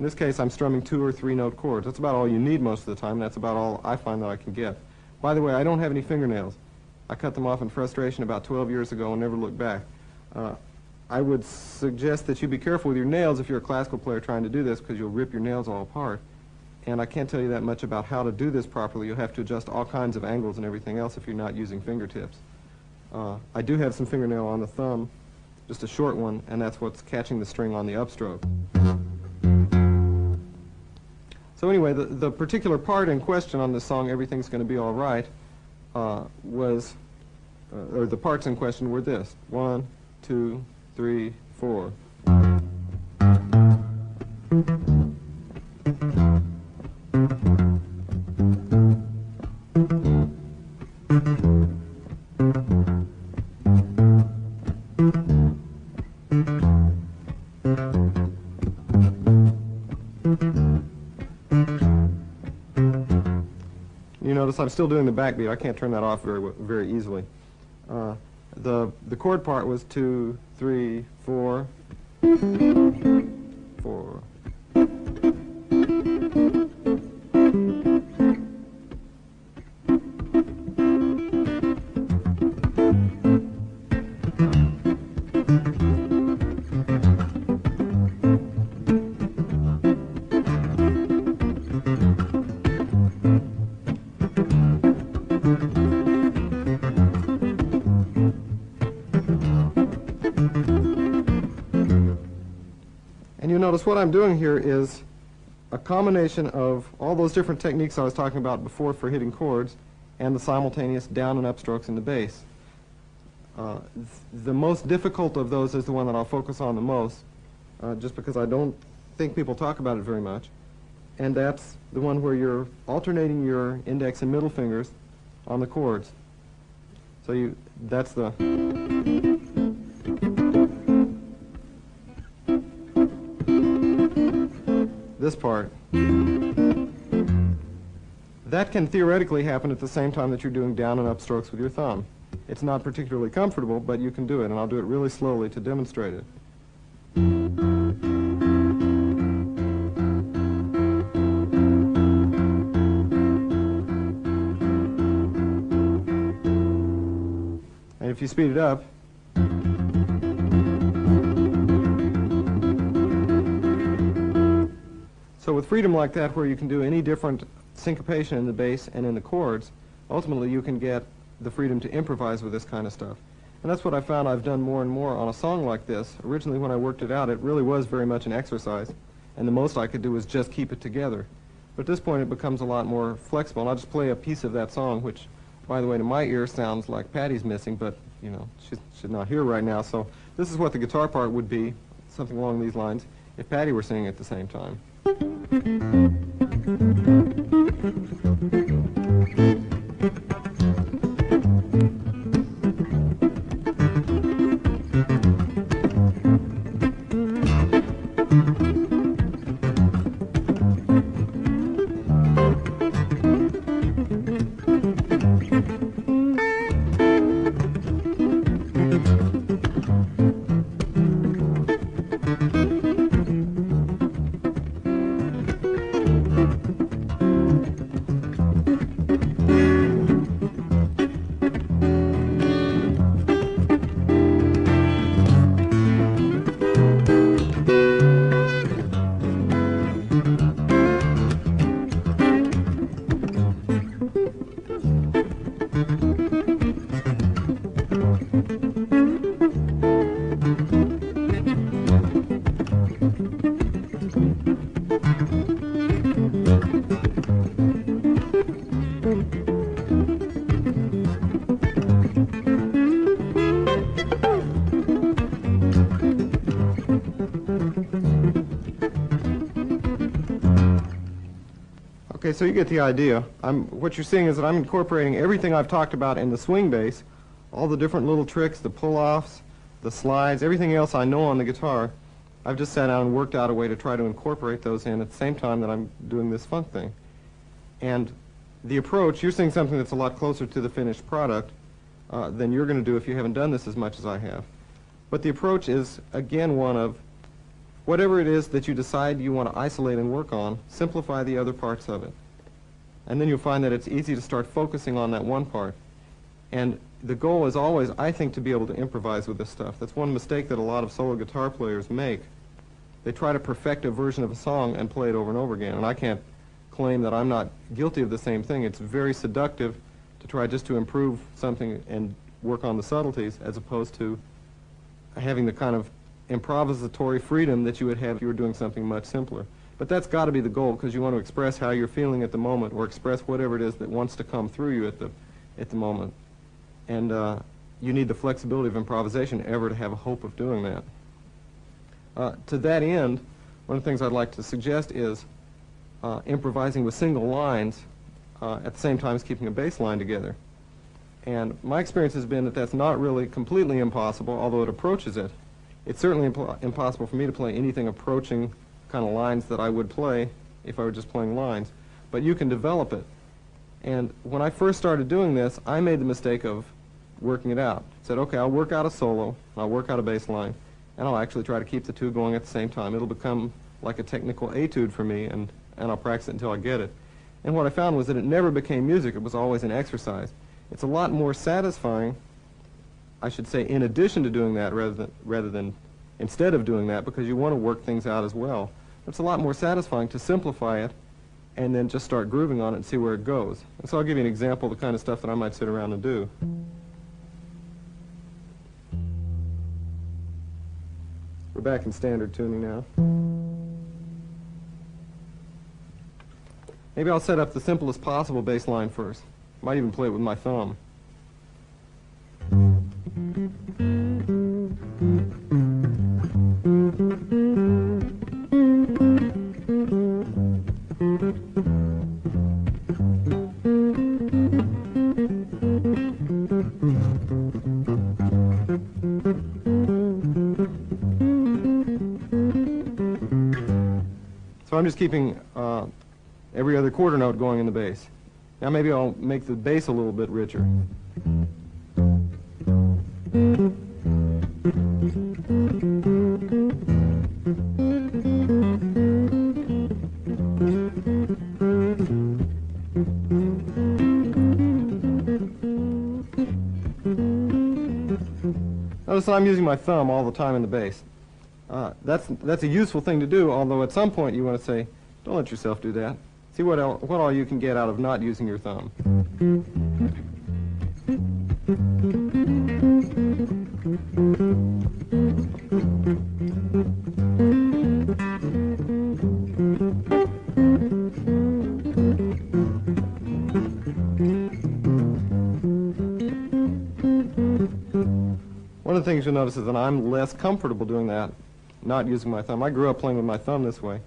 this case, I'm strumming 2 or 3 note chords. That's about all you need most of the time. That's about all I find that I can get. By the way, I don't have any fingernails. I cut them off in frustration about 12 years ago and never looked back. I would suggest that you be careful with your nails if you're a classical player trying to do this, because you'll rip your nails all apart. And I can't tell you that much about how to do this properly. You'll have to adjust all kinds of angles and everything else if you're not using fingertips. I do have some fingernail on the thumb, just a short one, and that's what's catching the string on the upstroke. So anyway, the particular part in question on this song, Everything's Gonna Be All Right, or the parts in question were this: 1, 2, 3, 4. You notice I'm still doing the backbeat. I can't turn that off very easily. The chord part was 2, 3, 4, 4. And you notice what I'm doing here is a combination of all those different techniques I was talking about before for hitting chords and the simultaneous down and upstrokes in the bass. The most difficult of those is the one that I'll focus on the most, just because I don't think people talk about it very much. And that's the one where you're alternating your index and middle fingers on the chords. So that's the... this part. That can theoretically happen at the same time that you're doing down and up strokes with your thumb. It's not particularly comfortable, but you can do it, and I'll do it really slowly to demonstrate it. And if you speed it up, so with freedom like that, where you can do any different syncopation in the bass and in the chords, ultimately you can get the freedom to improvise with this kind of stuff. And that's what I found I've done more and more on a song like this. Originally, when I worked it out, it really was very much an exercise, and the most I could do was just keep it together. But at this point, it becomes a lot more flexible, and I'll just play a piece of that song, which, by the way, to my ear sounds like Patty's missing, but, you know, she's not here right now. So this is what the guitar part would be, something along these lines, if Patty were singing at the same time. Okay, so you get the idea. What you're seeing is that I'm incorporating everything I've talked about in the swing bass, all the different little tricks, the pull-offs, the slides, everything else I know on the guitar. I've just sat down and worked out a way to try to incorporate those in at the same time that I'm doing this funk thing. And the approach, you're seeing something that's a lot closer to the finished product than you're going to do if you haven't done this as much as I have. But the approach is, again, one of whatever it is that you decide you want to isolate and work on, simplify the other parts of it. And then you'll find that it's easy to start focusing on that one part. And the goal is always, I think, to be able to improvise with this stuff. That's one mistake that a lot of solo guitar players make. They try to perfect a version of a song and play it over and over again. And I can't claim that I'm not guilty of the same thing. It's very seductive to try just to improve something and work on the subtleties, as opposed to having the kind of improvisatory freedom that you would have if you were doing something much simpler. But that's got to be the goal, because you want to express how you're feeling at the moment, or express whatever it is that wants to come through you at the moment. And you need the flexibility of improvisation ever to have a hope of doing that. To that end, one of the things I'd like to suggest is improvising with single lines at the same time as keeping a bass line together. And my experience has been that that's not really completely impossible, although it approaches it. It's certainly impossible for me to play anything approaching kind of lines that I would play if I were just playing lines. But you can develop it. And when I first started doing this, I made the mistake of working it out. Said, okay, I'll work out a solo, I'll work out a bass line, and I'll actually try to keep the two going at the same time. It'll become like a technical etude for me, and I'll practice it until I get it. And what I found was that it never became music. It was always an exercise. It's a lot more satisfying, I should say, in addition to doing that rather than instead of doing that, because you want to work things out as well. It's a lot more satisfying to simplify it and then just start grooving on it and see where it goes. And so I'll give you an example of the kind of stuff that I might sit around and do. We're back in standard tuning now. Maybe I'll set up the simplest possible bass line first. Might even play it with my thumb. So I'm just keeping every other quarter note going in the bass. Now maybe I'll make the bass a little bit richer. Notice that I'm using my thumb all the time in the bass. That's a useful thing to do, although at some point you want to say, don't let yourself do that. See what all you can get out of not using your thumb. One of the things you'll notice is that I'm less comfortable doing that, not using my thumb. I grew up playing with my thumb this way,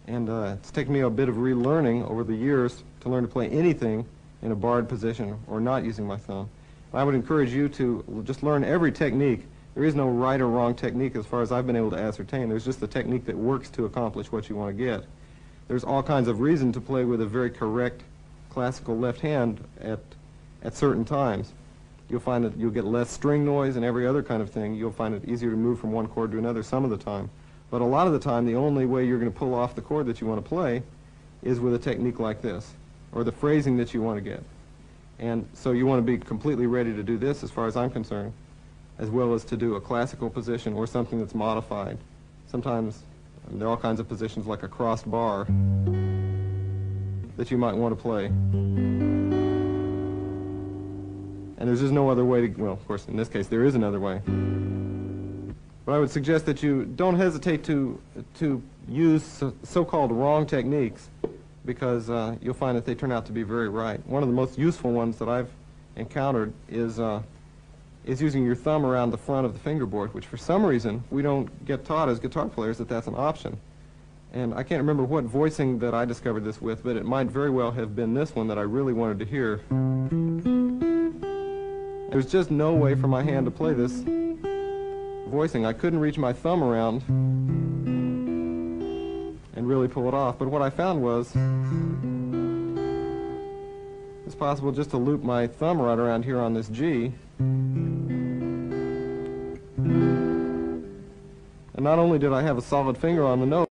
and it's taken me a bit of relearning over the years to learn to play anything in a barred position or not using my thumb. And I would encourage you to just learn every technique. There is no right or wrong technique as far as I've been able to ascertain. There's just the technique that works to accomplish what you want to get. There's all kinds of reason to play with a very correct classical left hand at certain times. You'll find that you'll get less string noise and every other kind of thing. You'll find it easier to move from one chord to another some of the time. But a lot of the time, the only way you're going to pull off the chord that you want to play is with a technique like this, or the phrasing that you want to get. And so you want to be completely ready to do this, as far as I'm concerned, as well as to do a classical position or something that's modified. Sometimes there are all kinds of positions like a crossed bar that you might want to play. And there's just no other way to, well, of course, in this case, there is another way. But I would suggest that you don't hesitate to use so-called wrong techniques, because you'll find that they turn out to be very right. One of the most useful ones that I've encountered is using your thumb around the front of the fingerboard, which for some reason we don't get taught as guitar players that that's an option. And I can't remember what voicing that I discovered this with, but it might very well have been this one that I really wanted to hear. There's just no way for my hand to play this voicing. I couldn't reach my thumb around and really pull it off. But what I found was it's possible just to loop my thumb right around here on this G. And not only did I have a solid finger on the note,